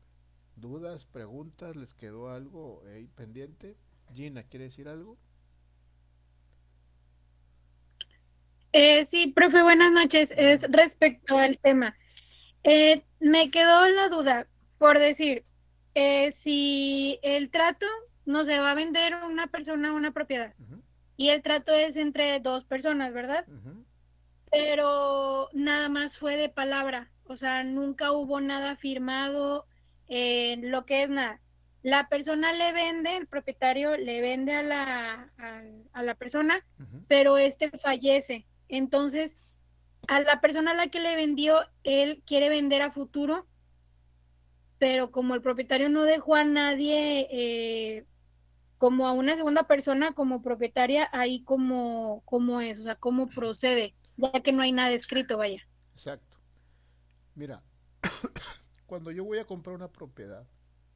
A: dudas, preguntas, ¿les quedó algo pendiente? Gina, ¿quiere decir algo?
E: Sí, profe, buenas noches. Es respecto al tema. Me quedó la duda, por decir, si el trato no se va a vender una persona una propiedad
A: Ujú,
E: y el trato es entre dos personas, ¿verdad?
A: ujú,
E: Pero nada más fue de palabra, o sea, nunca hubo nada firmado, lo que es nada. La persona le vende, el propietario le vende a la persona,
A: ujú.
E: pero este fallece. Entonces, a la persona a la que le vendió, él quiere vender a futuro, pero como el propietario no dejó a nadie, como a una segunda persona como propietaria, ahí como es, o sea, cómo procede, ya que no hay nada escrito, vaya.
A: Exacto. Mira, cuando yo voy a comprar una propiedad,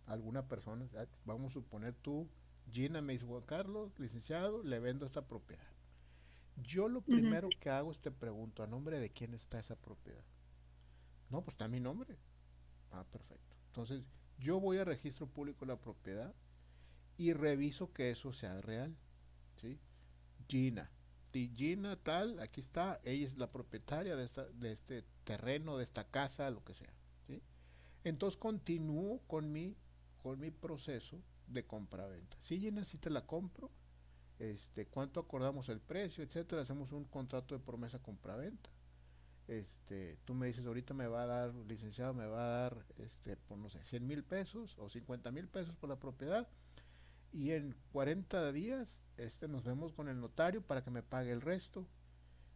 A: alguna persona, vamos a suponer tú, Gina, me dice Juan Carlos, licenciado, le vendo esta propiedad. Yo lo
E: Ujú,
A: primero que hago es te pregunto, ¿a nombre de quién está esa propiedad? No, pues está mi nombre. Ah, perfecto. Entonces, yo voy al registro público de la propiedad y reviso que eso sea real, ¿sí? Gina, Gina tal, aquí está, ella es la propietaria de este terreno, de esta casa, lo que sea, ¿sí? Entonces continúo con mi proceso de compra-venta. Si Gina, si te la compro, cuánto acordamos el precio, etcétera, hacemos un contrato de promesa compra-venta. Tú me dices ahorita me va a dar, licenciado, me va a dar, por no sé, 100,000 pesos o 50,000 pesos por la propiedad y en 40 días, nos vemos con el notario para que me pague el resto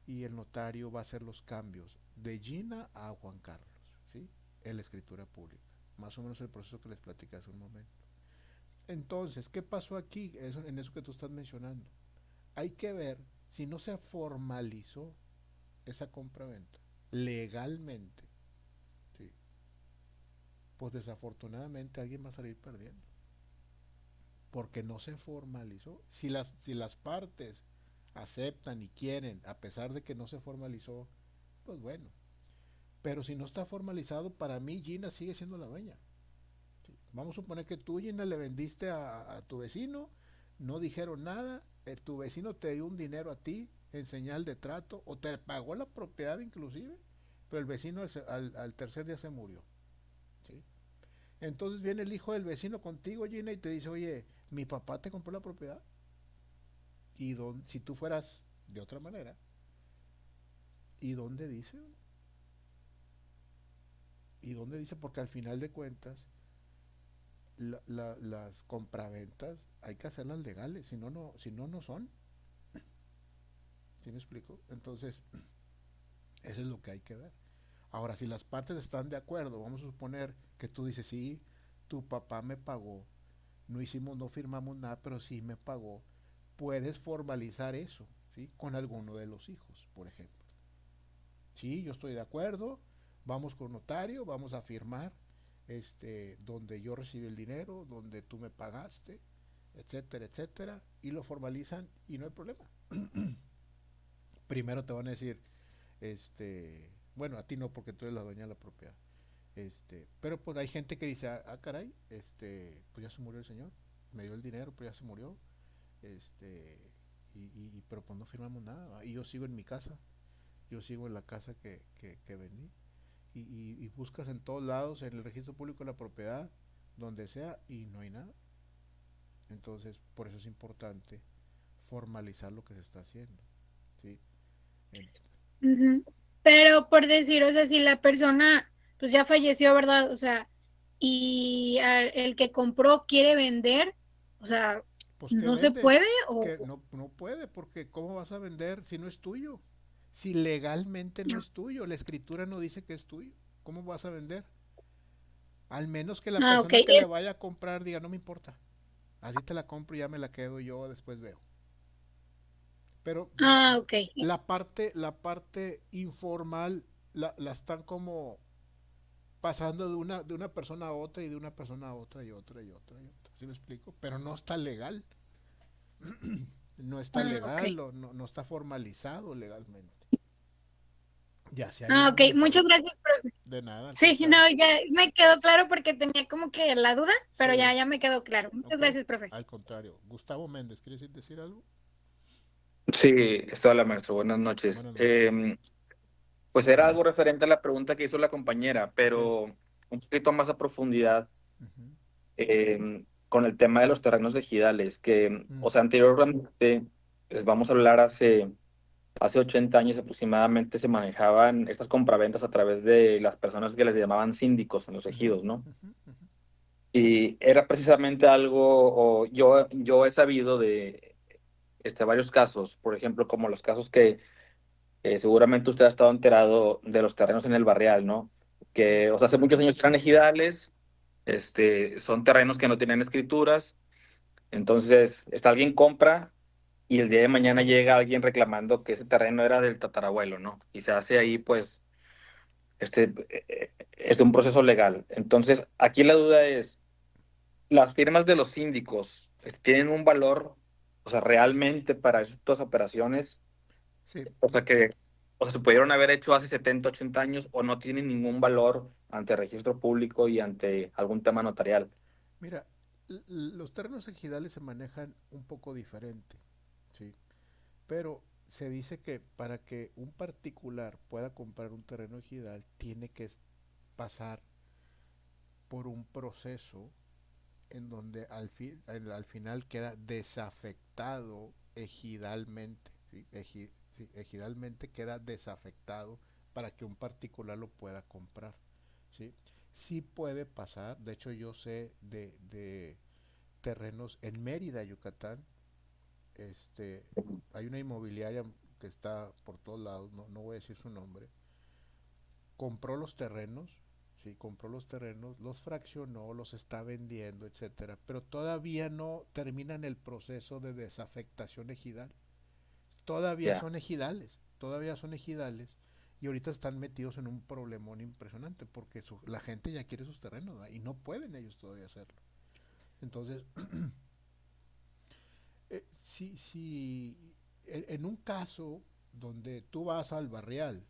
A: y el notario va a hacer los cambios de Gina a Juan Carlos, ¿sí? En la escritura pública, más o menos el proceso que les platicé hace un momento. Entonces, ¿qué pasó aquí? En eso que tú estás mencionando. Hay que ver si no se formalizó esa compra-venta legalmente, ¿sí? Pues desafortunadamente alguien va a salir perdiendo porque no se formalizó. Si las partes aceptan y quieren, a pesar de que no se formalizó, pues bueno. Pero si no está formalizado, para mí Gina sigue siendo la dueña. ¿Sí? Vamos a suponer que tú, Gina, le vendiste a tu vecino, no dijeron nada, tu vecino te dio un dinero a ti en señal de trato, o te pagó la propiedad inclusive, pero el vecino al tercer día se murió. ¿Sí? Entonces viene el hijo del vecino contigo, Gina, y te dice, oye, mi papá te compró la propiedad, y si tú fueras de otra manera, ¿y dónde dice? ¿Y dónde dice? Porque al final de cuentas, las compraventas hay que hacerlas legales, si no son. ¿Sí me explico? Entonces, eso es lo que hay que ver. Ahora, si las partes están de acuerdo, vamos a suponer que tú dices, sí, tu papá me pagó, no firmamos nada, pero sí me pagó, puedes formalizar eso, ¿sí? Con alguno de los hijos, por ejemplo. Sí, yo estoy de acuerdo, vamos con notario, vamos a firmar, donde yo recibí el dinero, donde tú me pagaste, etcétera, etcétera, y lo formalizan y no hay problema. Primero te van a decir, bueno, a ti no porque tú eres la dueña de la propiedad, pero pues hay gente que dice, caray, pues ya se murió el señor, me dio el dinero, pero ya se murió, este, pero pues no firmamos nada, y yo sigo en mi casa, yo sigo en la casa que vendí, y buscas en todos lados, en el registro público de la propiedad, donde sea, y no hay nada. Entonces, por eso es importante formalizar lo que se está haciendo, ¿sí? En-
E: ujú. Pero por decir, o sea, si la persona pues ya falleció, ¿verdad? O sea, y el que compró quiere vender, o sea,
A: pues que
E: ¿no se
A: vende,
E: puede o
A: que no puede, porque ¿cómo vas a vender si no es tuyo? Si legalmente no es tuyo, la escritura no dice que es tuyo, ¿cómo vas a vender? Al menos que la
E: Ah, ok.
A: persona que le vaya a comprar diga, no me importa, así te la compro y ya me la quedo yo, después veo. Pero
E: Ok.
A: la parte informal la están como pasando de una persona a otra y de una persona a otra y otra y otra y otra. ¿Sí me explico? Pero no está legal. No está
E: Ok.
A: legal o no está formalizado legalmente. Ya si hay
E: Ok. Muchas gracias, profe.
A: de nada, al
E: Sí,
A: contrario.
E: no, ya me quedó claro porque tenía como que la duda, pero
A: Sí,
E: ya me quedó claro. Muchas
A: ok,
E: gracias, profe.
A: al contrario. Gustavo Méndez, ¿quieres decir algo?
F: Sí, hola maestro, buenas noches.
A: Buenas noches.
F: Pues era algo referente a la pregunta que hizo la compañera,
A: Ok.
F: pero un poquito más a profundidad
A: Ujú.
F: con el tema de los terrenos ejidales, que,
A: Mm,
F: o sea, anteriormente, pues vamos a hablar hace 80 años aproximadamente, se manejaban estas compraventas a través de las personas que les llamaban síndicos en los
A: ujú,
F: ejidos, ¿no?
A: ujú, ujú.
F: Y era precisamente algo, o yo he sabido de varios casos, por ejemplo, como los casos que seguramente usted ha estado enterado de los terrenos en el barrial, ¿no?
A: Sí.
F: Que, o sea, hace muchos años eran ejidales, son terrenos que no tienen escrituras, entonces, alguien compra y el día de mañana llega alguien reclamando que ese terreno era del tatarabuelo, ¿no? Y se hace ahí, pues, es un proceso legal. Entonces, aquí la duda es, ¿las firmas de los síndicos tienen un valor, o sea, realmente para estas operaciones?
A: Sí,
F: O sea que, o sea, se pudieron haber hecho hace 70 80 años o no tienen ningún valor ante el registro público y ante algún tema notarial.
A: mira, los terrenos ejidales se manejan un poco diferente, ¿sí? Pero se dice que para que un particular pueda comprar un terreno ejidal, tiene que pasar por un proceso en donde al final queda desafectado ejidalmente, ¿sí? Sí, ejidalmente queda desafectado para que un particular lo pueda comprar, ¿sí? Sí puede pasar, de hecho yo sé de terrenos en Mérida, Yucatán, este, hay una inmobiliaria que está por todos lados, no voy a decir su nombre, compró los terrenos, sí, compró los terrenos, los fraccionó, los está vendiendo, etcétera, pero todavía no terminan el proceso de desafectación ejidal.
F: Ya,
A: Todavía son ejidales y ahorita están metidos en un problemón impresionante porque la gente ya quiere sus terrenos, ¿verdad? Y no pueden ellos todavía hacerlo. Entonces, si en un caso donde tú vas al barrial,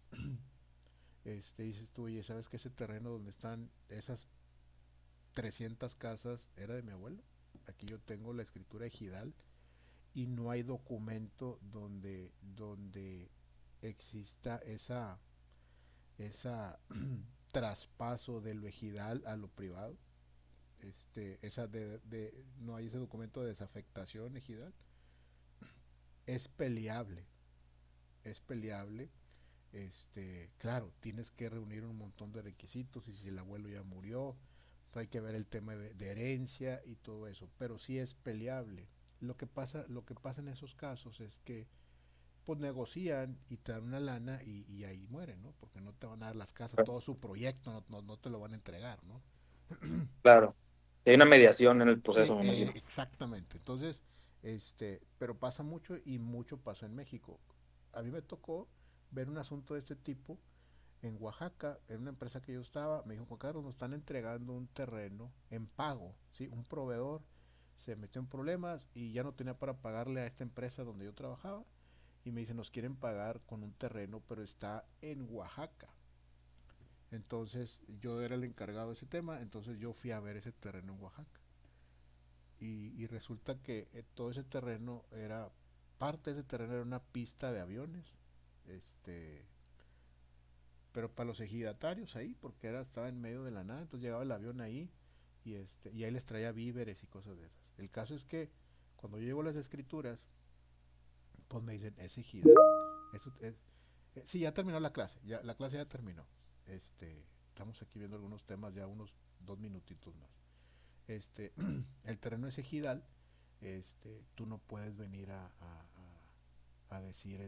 A: dices tú, oye, ¿sabes que ese terreno donde están esas 300 casas era de mi abuelo? Aquí yo tengo la escritura ejidal y no hay documento donde exista esa traspaso de lo ejidal a lo privado. No hay ese documento de desafectación ejidal. Es peleable, es peleable. Claro, tienes que reunir un montón de requisitos y si el abuelo ya murió, hay que ver el tema de herencia y todo eso, pero sí es peleable. Lo que pasa en esos casos es que pues negocian y te dan una lana y ahí mueren, ¿no? Porque no te van a dar las casas, todo su proyecto no te lo van a entregar, ¿no?
F: claro. Hay una mediación en el
A: Sí,
F: proceso, me imagino.
A: exactamente. Entonces, pero pasa mucho y mucho pasa en México. A mí me tocó ver un asunto de este tipo en Oaxaca, en una empresa que yo estaba, me dijo, Juan Carlos, nos están entregando un terreno en pago, ¿sí? Un proveedor se metió en problemas y ya no tenía para pagarle a esta empresa donde yo trabajaba y me dice, nos quieren pagar con un terreno, pero está en Oaxaca. Entonces yo era el encargado de ese tema, entonces yo fui a ver ese terreno en Oaxaca. Y resulta que todo ese terreno parte de ese terreno era una pista de aviones, este, pero para los ejidatarios ahí, porque estaba en medio de la nada, entonces llegaba el avión ahí y ahí les traía víveres y cosas de esas. El caso es que cuando yo llevo las escrituras, pues me dicen, es ejidal. Sí, ya terminó la clase, la clase ya terminó. Estamos aquí viendo algunos temas, ya unos 2 minutitos más. El terreno es ejidal, tú no puedes venir a decir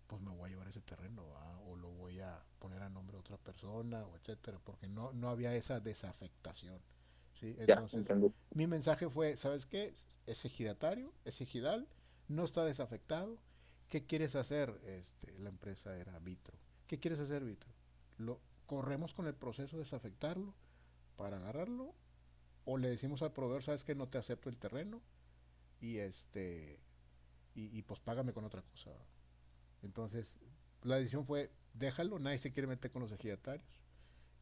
A: pues me voy a llevar ese terreno, ¿va? O lo voy a poner a nombre de otra persona, o etcétera, porque no había esa desafectación, ¿sí?
F: Ya,
A: Entonces,
F: entendí.
A: mi mensaje fue, ¿sabes qué? Ese ejidatario, ese ejidal, no está desafectado. ¿Qué quieres hacer? La empresa era Vitro. ¿Qué quieres hacer, Vitro? Lo corremos con el proceso de desafectarlo para agarrarlo, o le decimos al proveedor, ¿sabes qué? No te acepto el terreno y pues págame con otra cosa. Entonces, la decisión fue, déjalo, nadie se quiere meter con los ejidatarios,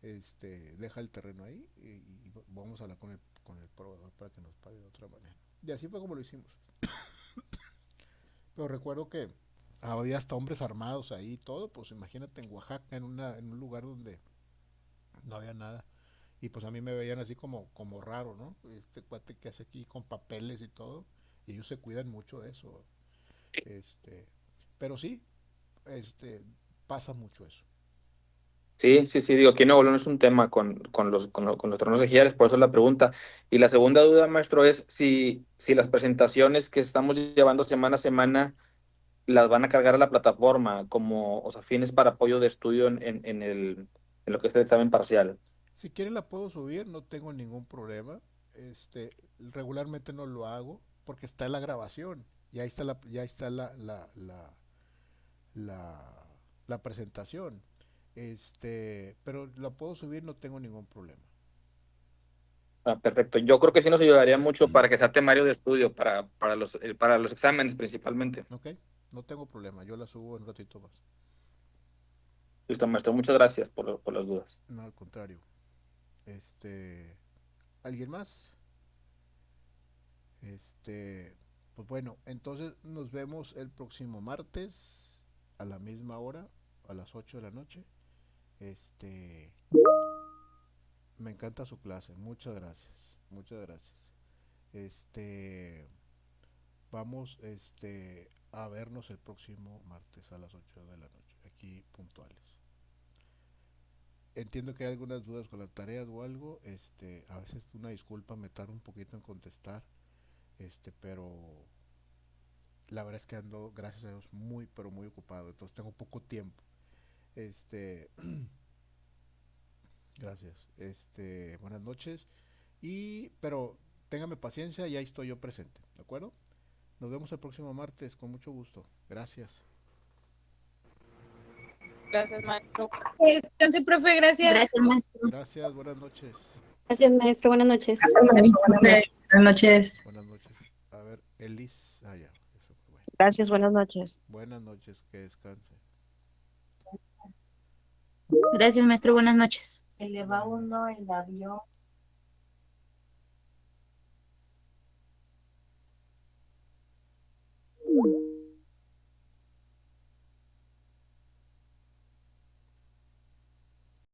A: deja el terreno ahí y vamos a hablar con el proveedor para que nos pague de otra manera. Y así fue como lo hicimos. Pero recuerdo que había hasta hombres armados ahí y todo, pues imagínate en Oaxaca, en un lugar donde no había nada. Y pues a mí me veían así como raro, ¿no? Este cuate que hace aquí con papeles y todo. Y ellos se cuidan mucho de eso. Este, pero sí, este, pasa mucho eso.
F: Sí, sí, sí, digo, aquí en Nuevo León es un tema con los terrenos ejidales, por eso la pregunta. Y la segunda duda, maestro, es si las presentaciones que estamos llevando semana a semana las van a cargar a la plataforma como, o sea, fines para apoyo de estudio en lo que es el examen parcial.
A: Si quieren la puedo subir, no tengo ningún problema. Regularmente no lo hago porque está la grabación y ahí está la, la presentación. Pero la puedo subir, no tengo ningún problema.
F: Ah, perfecto. Yo creo que sí nos ayudaría mucho para que sea temario de estudio, para los exámenes principalmente.
A: Ok, no tengo problema, yo la subo en un ratito más.
F: Listo, maestro. Muchas gracias por las dudas.
A: No, al contrario. Este, ¿Alguien más? Pues bueno, entonces nos vemos el próximo martes a la misma hora, a las 8 de la noche. Este, Me encanta su clase, muchas gracias, muchas gracias. Este, Vamos, a vernos el próximo martes a las 8 de la noche, aquí puntuales. Entiendo que hay algunas dudas con las tareas o algo, a veces una disculpa, me tardo un poquito en contestar, pero la verdad es que ando, gracias a Dios, muy, pero muy ocupado, entonces tengo poco tiempo. Este, Gracias. Buenas noches. Pero téngame paciencia y ahí estoy yo presente, ¿de acuerdo? Nos vemos el próximo martes, con mucho gusto. Gracias.
B: Gracias, maestro.
E: Descanse, profe, gracias.
G: Gracias, maestro.
A: Gracias, buenas noches.
G: Gracias, maestro. Buenas noches.
H: Buenas noches.
A: Buenas noches. A ver, Elis. Ah, ya. Eso fue bueno.
H: Gracias, buenas noches.
A: Buenas noches, que descanse.
G: Gracias, maestro. Buenas noches.
H: Se le va uno el avión.